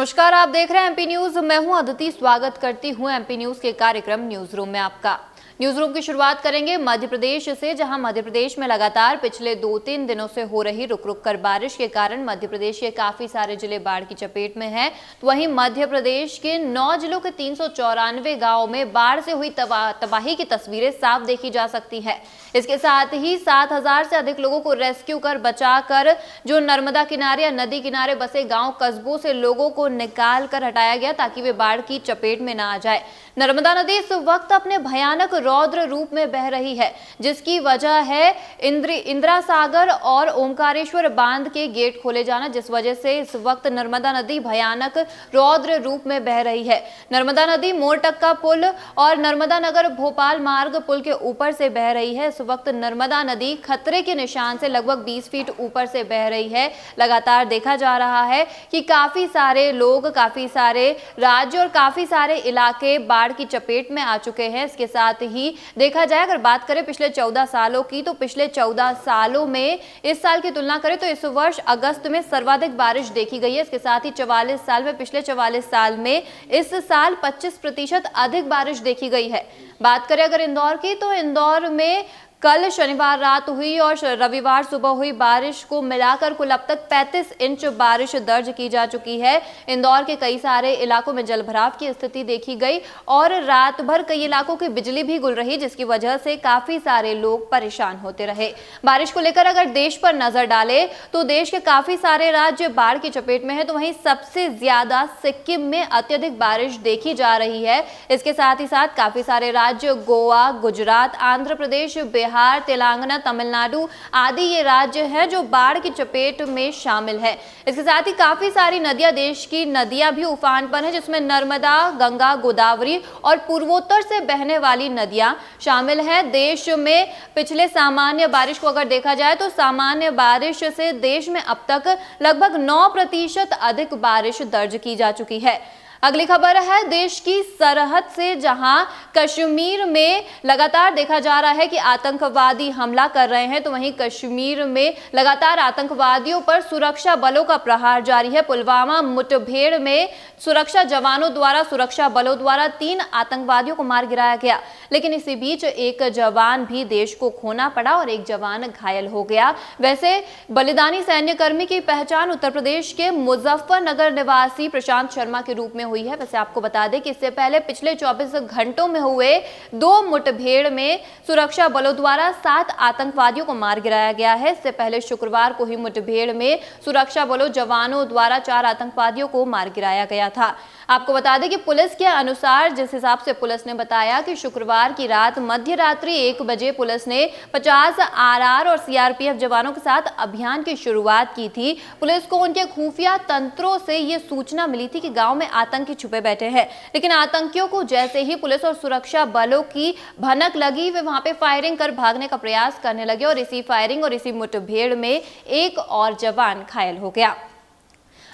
नमस्कार, आप देख रहे हैं एमपी न्यूज। मैं हूं अदिति, स्वागत करती हूं एमपी न्यूज के कार्यक्रम न्यूज रूम में आपका। न्यूज रूम की शुरुआत करेंगे मध्य प्रदेश से, जहां मध्य प्रदेश में लगातार पिछले 2-3 दिनों से हो रही रुक रुक कर बारिश के कारण मध्य प्रदेश के काफी सारे जिले बाढ़ की चपेट में हैं। तो वहीं मध्य प्रदेश के 9 जिलों के 394 गांवों में बाढ़ से हुई तबाही की तस्वीरें साफ देखी जा सकती है। इसके साथ ही 7000 से अधिक लोगों को रेस्क्यू कर बचाकर जो नर्मदा किनारे या नदी किनारे बसे गांव कस्बों से लोगों को निकाल कर हटाया गया ताकि वे बाढ़ की चपेट में ना आ जाए। नर्मदा नदी इस वक्त अपने भयानक रौद्र रूप में बह रही है, जिसकी वजह है इंदिरा सागर और ओमकारेश्वर बांध के गेट खोले जाना, जिस वजह से इस वक्त नर्मदा नदी भयानक रौद्र रूप में बह रही है। नर्मदा नदी मोरटक्का पुल और नर्मदा नगर भोपाल मार्ग पुल के ऊपर से बह रही है। इस वक्त नर्मदा नदी खतरे के निशान से लगभग 20 फीट ऊपर से बह रही है। लगातार देखा जा रहा है कि काफी सारे लोग, काफी सारे राज्य और काफी सारे इलाके बाढ़ की चपेट में आ चुके हैं। इसके साथ ही देखा जाए, अगर बात करें पिछले 14 सालों की, तो पिछले 14 सालों में इस साल की तुलना करें तो इस वर्ष अगस्त में सर्वाधिक बारिश देखी गई है। इसके साथ ही 44 साल में, पिछले 44 साल में इस साल 25% अधिक बारिश देखी गई है। बात करें अगर इंदौर की, तो इंदौर में कल शनिवार रात हुई और रविवार सुबह हुई बारिश को मिलाकर कुल अब तक 35 इंच बारिश दर्ज की जा चुकी है। इंदौर के कई सारे इलाकों में जलभराव की स्थिति देखी गई और रात भर कई इलाकों की बिजली भी गुल रही, जिसकी वजह से काफी सारे लोग परेशान होते रहे। बारिश को लेकर अगर देश पर नजर डाले तो देश के काफी सारे राज्य बाढ़ की चपेट में है, तो वहीं सबसे ज्यादा सिक्किम में अत्यधिक बारिश देखी जा रही है। इसके साथ ही साथ काफी सारे राज्य गोवा, गुजरात, आंध्र प्रदेश, बिहार, तेलंगाना, तमिलनाडु आदि ये राज्य हैं जो बाढ़ की चपेट में शामिल है। इसके साथ ही काफी सारी नदियां, देश की नदियां भी उफान पर हैं, जिसमें नर्मदा, गंगा, गोदावरी और पूर्वोत्तर से बहने वाली नदियां शामिल हैं। देश में पिछले सामान्य बारिश को अगर देखा जाए तो सामान्य बारिश से देश में अब तक लगभग 9% अधिक बारिश दर्ज की जा चुकी है। अगली खबर है देश की सरहद से, जहां कश्मीर में लगातार देखा जा रहा है कि आतंकवादी हमला कर रहे हैं, तो वहीं कश्मीर में लगातार आतंकवादियों पर सुरक्षा बलों का प्रहार जारी है। पुलवामा मुठभेड़ में सुरक्षा जवानों द्वारा, सुरक्षा बलों द्वारा 3 आतंकवादियों को मार गिराया गया, लेकिन इसी बीच एक जवान भी देश को खोना पड़ा और एक जवान घायल हो गया। वैसे बलिदानी सैन्यकर्मी की पहचान उत्तर प्रदेश के मुजफ्फरनगर निवासी प्रशांत शर्मा के रूप में हुई है। वैसे आपको बता दें कि इससे पहले पिछले 24 घंटों में हुए 2 मुठभेड़ में सुरक्षा बलों द्वारा 7 आतंकवादियों को मार गिराया गया है। इससे पहले शुक्रवार को ही मुठभेड़ में सुरक्षा बलों जवानों द्वारा 4 आतंकवादियों को मार गिराया गया था। आपको बता दें कि पुलिस के अनुसार, जिस हिसाब से पुलिस ने बताया कि शुक्रवार की रात मध्य रात्रि 1 बजे पुलिस ने 50 आरआर और सीआरपीएफ जवानों के साथ अभियान की शुरुआत की थी। पुलिस को उनके खुफिया तंत्रों से ये सूचना मिली थी कि गांव में आतंकी छुपे बैठे हैं, लेकिन आतंकियों को जैसे ही पुलिस और सुरक्षा बलों की भनक लगी, वे वहां पे फायरिंग कर भागने का प्रयास करने लगे और इसी फायरिंग और इसी मुठभेड़ में एक और जवान घायल हो गया।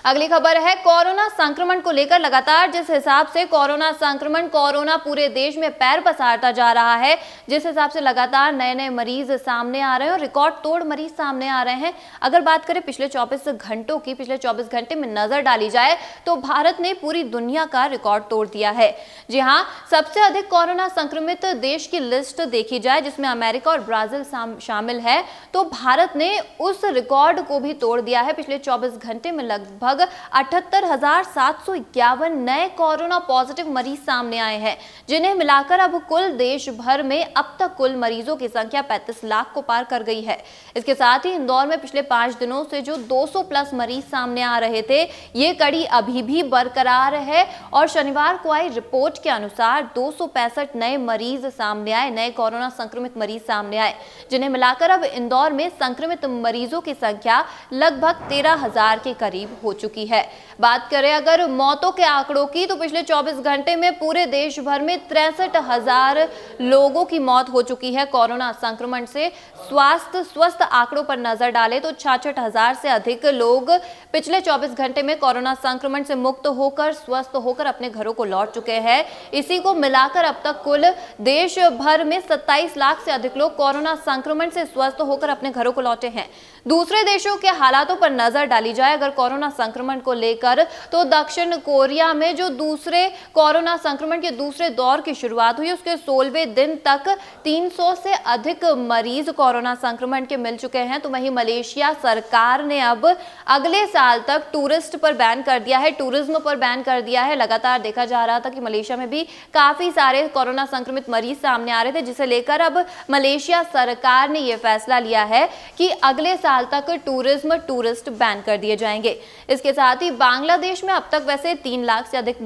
अगली खबर है कोरोना संक्रमण को लेकर। लगातार जिस हिसाब से कोरोना पूरे देश में पैर पसारता जा रहा है, जिस हिसाब से लगातार नए नए मरीज सामने आ रहे हैं और रिकॉर्ड तोड़ मरीज सामने आ रहे हैं। अगर बात करें पिछले 24 घंटों की, पिछले 24 घंटे में नजर डाली जाए तो भारत ने पूरी दुनिया का रिकॉर्ड तोड़ दिया है। जी हाँ, सबसे अधिक कोरोना संक्रमित देश की लिस्ट देखी जाए, जिसमें अमेरिका और ब्राजील शामिल है, तो भारत ने उस रिकॉर्ड को भी तोड़ दिया है। पिछले 24 घंटे में लगभग 78,751 नए कोरोना पॉजिटिव मरीज सामने आए हैं, जिन्हें मिलाकर अब कुल देश भर में अब तक कुल मरीजों की संख्या 35 लाख को पार कर गई है। इसके साथ ही इंदौर में पिछले 5 दिनों से जो 200 प्लस मरीज सामने आ रहे थे, ये कड़ी अभी भी बरकरार है और शनिवार को आई रिपोर्ट के अनुसार 265 नए मरीज सामने आए, नए कोरोना संक्रमित मरीज सामने आए, जिन्हें मिलाकर अब इंदौर में संक्रमित मरीजों की संख्या लगभग 13,000 के करीब हो चुकी है। बात करें अगर मौतों के आंकड़ों की, तो पिछले 24 घंटे में पूरे देश भर में 63,000 लोगों की मौत हो चुकी है कोरोना संक्रमण से। स्वस्थ आंकड़ों पर नजर डालें तो 66,000 से अधिक लोग पिछले 24 घंटे में कोरोना संक्रमण से मुक्त होकर, स्वस्थ होकर अपने घरों को लौट चुके हैं। इसी को मिलाकर अब तक कुल देश भर में 27 लाख से अधिक लोग कोरोना संक्रमण से स्वस्थ होकर अपने घरों को लौटे हैं। दूसरे देशों के हालातों पर नजर डाली जाए अगर कोरोना संक्रमण को लेकर, तो दक्षिण कोरिया में जो दूसरे कोरोना संक्रमण के दूसरे दौर की शुरुआत हुई उसके 16वें दिन तक 300 से अधिक मरीज कोरोना संक्रमण के मिल चुके हैं। तो वहीं मलेशिया सरकार ने अब अगले साल तक टूरिस्ट पर बैन कर दिया है, टूरिज्म पर बैन कर दिया है। लगातार देखा जा रहा था कि मलेशिया में भी काफी सारे कोरोना संक्रमित मरीज सामने आ रहे थे, जिसे लेकर अब मलेशिया सरकार ने यह फैसला लिया है कि अगले साल तक टूरिस्ट बैन कर दिए जाएंगे। इसके साथ ही बांग्लादेश में अब तक वैसे 3 लाख से अधिक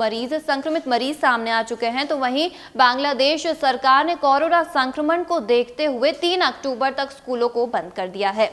संक्रमित मरीज सामने आ चुके हैं। तो वहीं बांग्लादेश सरकार ने कोरोना संक्रमण को देखते हुए 3 अक्टूबर तक स्कूलों को बंद कर दिया है।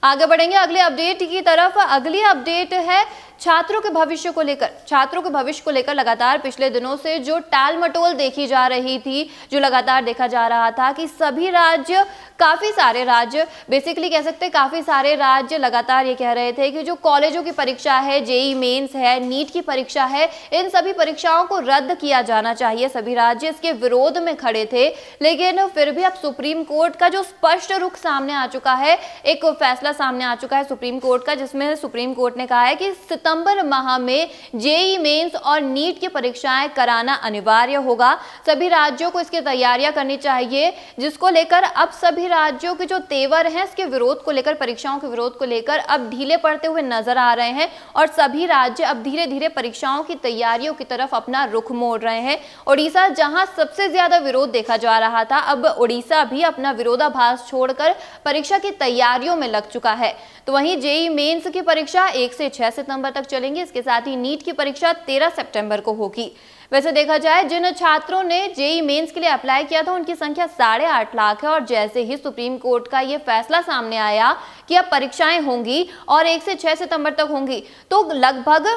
आगे बढ़ेंगे अगले अपडेट की तरफ। अगली अपडेट है छात्रों के भविष्य को लेकर। छात्रों के भविष्य को लेकर लगातार पिछले दिनों से जो टाल मटोल देखी जा रही थी, जो लगातार देखा जा रहा था कि सभी राज्य, काफी सारे राज्य, बेसिकली कह सकते हैं काफी सारे राज्य लगातार ये कह रहे थे कि जो कॉलेजों की परीक्षा है, जेईई मेंस है, नीट की परीक्षा है, इन सभी परीक्षाओं को रद्द किया जाना चाहिए। सभी राज्य इसके विरोध में खड़े थे, लेकिन फिर भी अब सुप्रीम कोर्ट का जो स्पष्ट रुख सामने आ चुका है, एक फैसला सामने आ चुका है सुप्रीम कोर्ट का, जिसमें सुप्रीम कोर्ट ने कहा है कि सितंबर माह में जेईई मेंस और नीट की परीक्षाएं कराना अनिवार्य होगा। सभी राज्यों को इसकी तैयारियां करनी चाहिए, जिसको लेकर अब सभी राज्यों के जो तेवर हैं इसके विरोध को लेकर, परीक्षाओं के विरोध को लेकर अब ढीले पड़ते हुए नजर आ रहे हैं और सभी राज्य अब धीरे धीरे परीक्षाओं की तैयारियों की तरफ अपना रुख मोड़ रहे हैं। उड़ीसा जहां सबसे ज्यादा विरोध देखा जा रहा था, अब उड़ीसा भी अपना विरोधाभास छोड़कर परीक्षा की तैयारियों में लग चुका है। तो वहीं जेईई मेंस की परीक्षा 1 से 6 सितंबर तक चलेंगी। इसके साथ ही नीट की परीक्षा 13 सितंबर को होगी। वैसे देखा जाए जिन छात्रों ने जेईई मेंस के लिए अप्लाई किया था उनकी संख्या 8.5 लाख है और जैसे ही सुप्रीम कोर्ट का ये फैसला सामने आया कि अब परीक्षाएं होंगी और 1 से 6 सितंबर तक होंगी, तो लगभग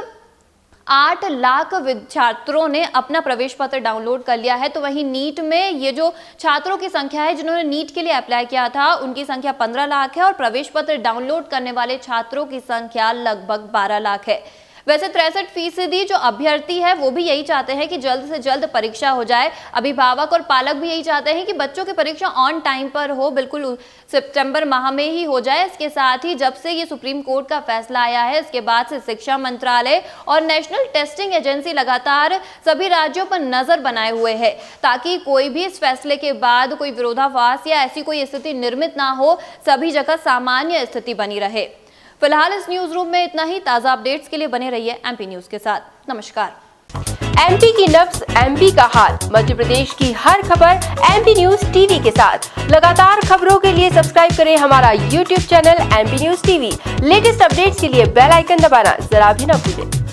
8 लाख छात्रों ने अपना प्रवेश पत्र डाउनलोड कर लिया है। तो वहीं नीट में ये जो छात्रों की संख्या है जिन्होंने नीट के लिए अप्लाई किया था, उनकी संख्या 15 लाख है और प्रवेश पत्र डाउनलोड करने वाले छात्रों की संख्या लगभग 12 लाख है। वैसे 63% जो अभ्यर्थी है वो भी यही चाहते हैं कि जल्द से जल्द परीक्षा हो जाए। अभिभावक और पालक भी यही चाहते हैं कि बच्चों की परीक्षा ऑन टाइम पर हो, बिल्कुल सितंबर माह में ही हो जाए। इसके साथ ही जब से ये सुप्रीम कोर्ट का फैसला आया है, इसके बाद से शिक्षा मंत्रालय और नेशनल टेस्टिंग एजेंसी लगातार सभी राज्यों पर नजर बनाए हुए है, ताकि कोई भी इस फैसले के बाद कोई विरोधाभास या ऐसी कोई स्थिति निर्मित ना हो, सभी जगह सामान्य स्थिति बनी रहे। फिलहाल इस न्यूज रूम में इतना ही। ताजा अपडेट्स के लिए बने रहिए एमपी न्यूज के साथ। नमस्कार। एमपी की नब्ज, एमपी का हाल, मध्य प्रदेश की हर खबर एमपी न्यूज टीवी के साथ। लगातार खबरों के लिए सब्सक्राइब करें हमारा YouTube channel MP news TV. Latest updates के लिए बेल आइकन दबाना जरा भी न भूलें।